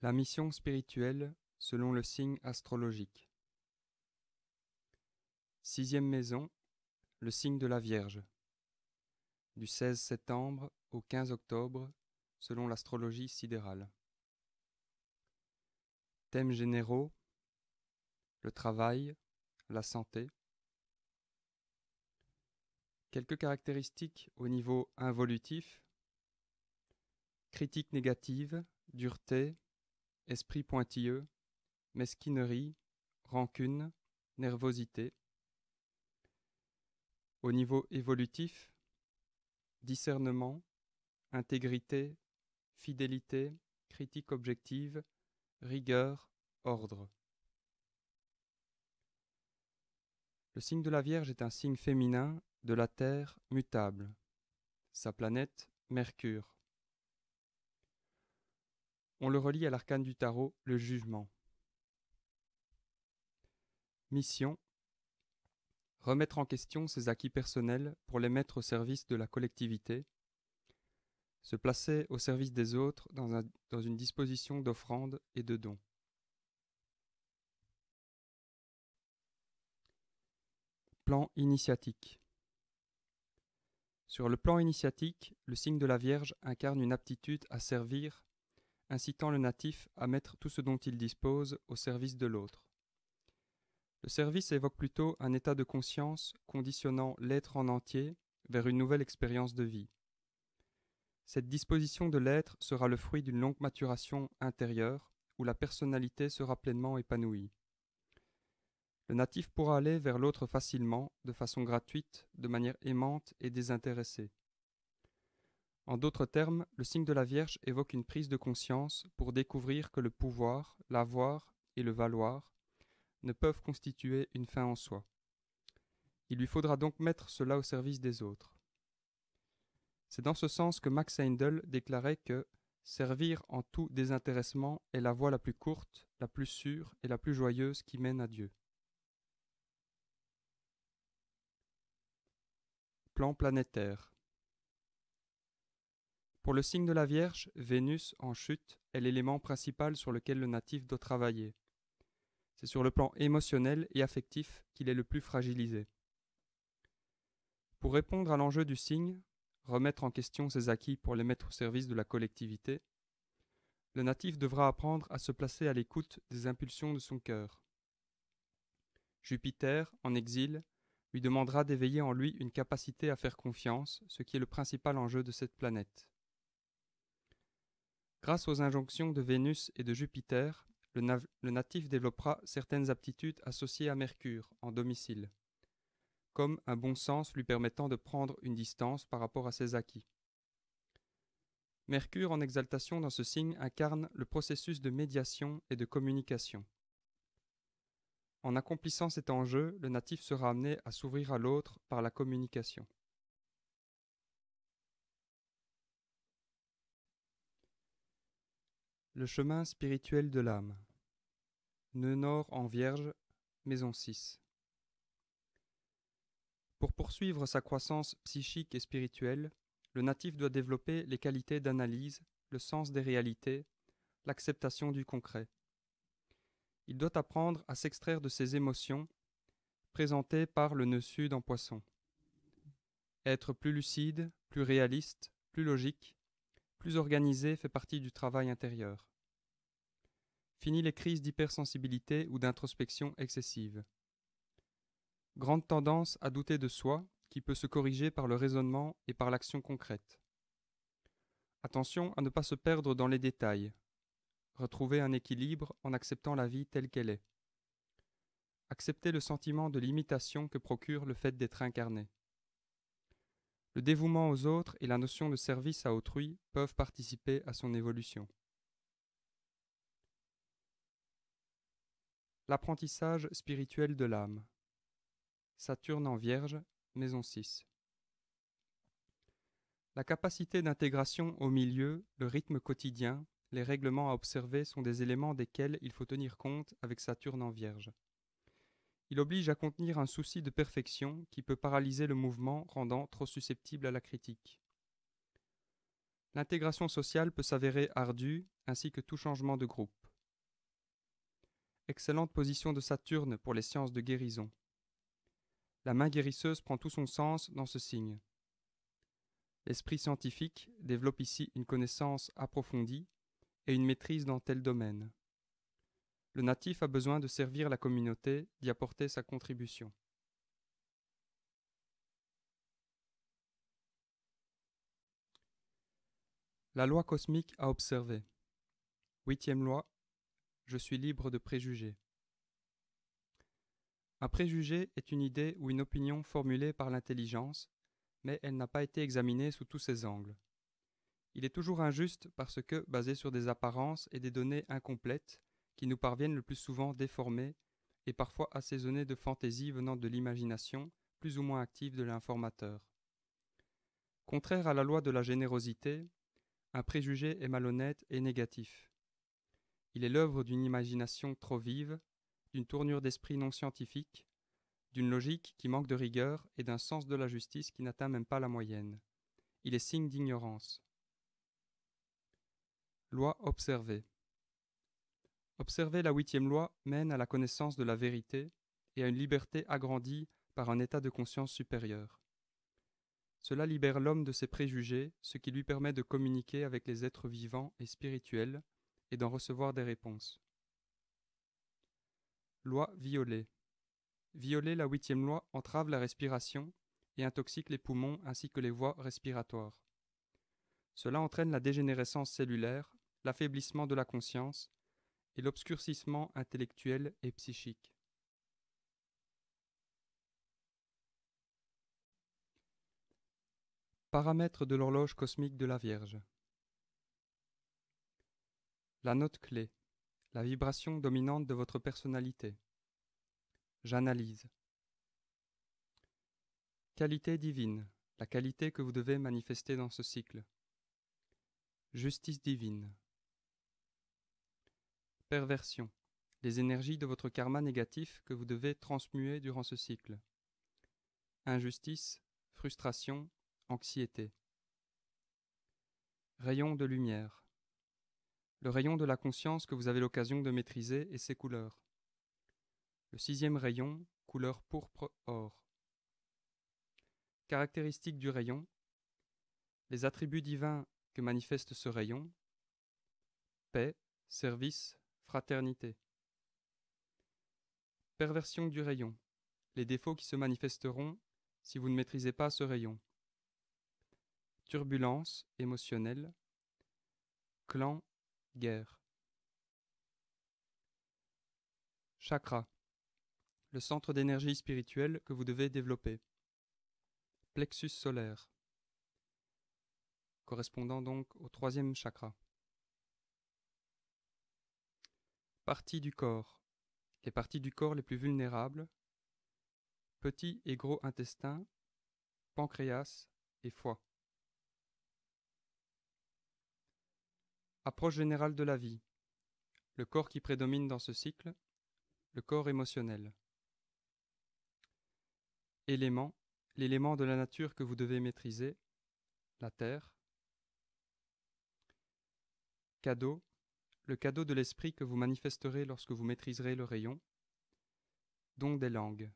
La mission spirituelle selon le signe astrologique. Sixième maison, le signe de la Vierge. Du 16 septembre au 15 octobre, selon l'astrologie sidérale. Thèmes généraux, le travail, la santé. Quelques caractéristiques au niveau involutif. Critique négative, dureté, esprit pointilleux, mesquinerie, rancune, nervosité. Au niveau évolutif, discernement, intégrité, fidélité, critique objective, rigueur, ordre. Le signe de la Vierge est un signe féminin de la Terre mutable. Sa planète, Mercure. On le relie à l'arcane du tarot, le jugement. Mission: remettre en question ses acquis personnels pour les mettre au service de la collectivité, se placer au service des autres dans une disposition d'offrande et de don. Plan initiatique. Sur le plan initiatique, le signe de la Vierge incarne une aptitude à servir, incitant le natif à mettre tout ce dont il dispose au service de l'autre. Le service évoque plutôt un état de conscience conditionnant l'être en entier vers une nouvelle expérience de vie. Cette disposition de l'être sera le fruit d'une longue maturation intérieure où la personnalité sera pleinement épanouie. Le natif pourra aller vers l'autre facilement, de façon gratuite, de manière aimante et désintéressée. En d'autres termes, le signe de la Vierge évoque une prise de conscience pour découvrir que le pouvoir, l'avoir et le valoir ne peuvent constituer une fin en soi. Il lui faudra donc mettre cela au service des autres. C'est dans ce sens que Max Heindel déclarait que servir en tout désintéressement est la voie la plus courte, la plus sûre et la plus joyeuse qui mène à Dieu. Plan planétaire. Pour le signe de la Vierge, Vénus, en chute, est l'élément principal sur lequel le natif doit travailler. C'est sur le plan émotionnel et affectif qu'il est le plus fragilisé. Pour répondre à l'enjeu du signe, remettre en question ses acquis pour les mettre au service de la collectivité, le natif devra apprendre à se placer à l'écoute des impulsions de son cœur. Jupiter, en exil, lui demandera d'éveiller en lui une capacité à faire confiance, ce qui est le principal enjeu de cette planète. Grâce aux injonctions de Vénus et de Jupiter, le natif développera certaines aptitudes associées à Mercure, en domicile, comme un bon sens lui permettant de prendre une distance par rapport à ses acquis. Mercure en exaltation dans ce signe incarne le processus de médiation et de communication. En accomplissant cet enjeu, le natif sera amené à s'ouvrir à l'autre par la communication. Le chemin spirituel de l'âme. Nœud nord en Vierge, maison 6. Pour poursuivre sa croissance psychique et spirituelle, le natif doit développer les qualités d'analyse, le sens des réalités, l'acceptation du concret. Il doit apprendre à s'extraire de ses émotions, présentées par le nœud sud en Poisson. Être plus lucide, plus réaliste, plus logique, plus organisé fait partie du travail intérieur. Fini les crises d'hypersensibilité ou d'introspection excessive. Grande tendance à douter de soi, qui peut se corriger par le raisonnement et par l'action concrète. Attention à ne pas se perdre dans les détails. Retrouver un équilibre en acceptant la vie telle qu'elle est. Accepter le sentiment de limitation que procure le fait d'être incarné. Le dévouement aux autres et la notion de service à autrui peuvent participer à son évolution. L'apprentissage spirituel de l'âme. Saturne en Vierge, maison 6. La capacité d'intégration au milieu, le rythme quotidien, les règlements à observer sont des éléments desquels il faut tenir compte avec Saturne en Vierge. Il oblige à contenir un souci de perfection qui peut paralyser le mouvement, rendant trop susceptible à la critique. L'intégration sociale peut s'avérer ardue, ainsi que tout changement de groupe. Excellente position de Saturne pour les sciences de guérison. La main guérisseuse prend tout son sens dans ce signe. L'esprit scientifique développe ici une connaissance approfondie et une maîtrise dans tel domaine. Le natif a besoin de servir la communauté, d'y apporter sa contribution. La loi cosmique à observer. 8e loi. Je suis libre de préjugés. Un préjugé est une idée ou une opinion formulée par l'intelligence, mais elle n'a pas été examinée sous tous ses angles. Il est toujours injuste parce que, basé sur des apparences et des données incomplètes, qui nous parviennent le plus souvent déformées et parfois assaisonnées de fantaisies venant de l'imagination, plus ou moins active de l'informateur. Contraire à la loi de la générosité, un préjugé est malhonnête et négatif. Il est l'œuvre d'une imagination trop vive, d'une tournure d'esprit non scientifique, d'une logique qui manque de rigueur et d'un sens de la justice qui n'atteint même pas la moyenne. Il est signe d'ignorance. Loi observée. Observer la 8e loi mène à la connaissance de la vérité et à une liberté agrandie par un état de conscience supérieur. Cela libère l'homme de ses préjugés, ce qui lui permet de communiquer avec les êtres vivants et spirituels et d'en recevoir des réponses. Loi violée. Violer la 8e loi entrave la respiration et intoxique les poumons ainsi que les voies respiratoires. Cela entraîne la dégénérescence cellulaire, l'affaiblissement de la conscience et l'obscurcissement intellectuel et psychique. Paramètres de l'horloge cosmique de la Vierge. La note clé. La vibration dominante de votre personnalité. J'analyse. Qualité divine. La qualité que vous devez manifester dans ce cycle. Justice divine. Perversion. Les énergies de votre karma négatif que vous devez transmuer durant ce cycle. Injustice, frustration, anxiété. Rayon de lumière. Le rayon de la conscience que vous avez l'occasion de maîtriser et ses couleurs. Le 6e rayon, couleur pourpre-or. Caractéristiques du rayon. Les attributs divins que manifeste ce rayon. Paix, service, fraternité. Perversion du rayon. Les défauts qui se manifesteront si vous ne maîtrisez pas ce rayon. Turbulence émotionnelle. Clan, guerre. Chakra. Le centre d'énergie spirituelle que vous devez développer. Plexus solaire. Correspondant donc au 3e chakra. Parties du corps. Les parties du corps les plus vulnérables. Petit et gros intestin, pancréas et foie. Approche générale de la vie. Le corps qui prédomine dans ce cycle, le corps émotionnel. Éléments, l'élément de la nature que vous devez maîtriser, la terre. Cadeau, le cadeau de l'esprit que vous manifesterez lorsque vous maîtriserez le rayon. Don des langues.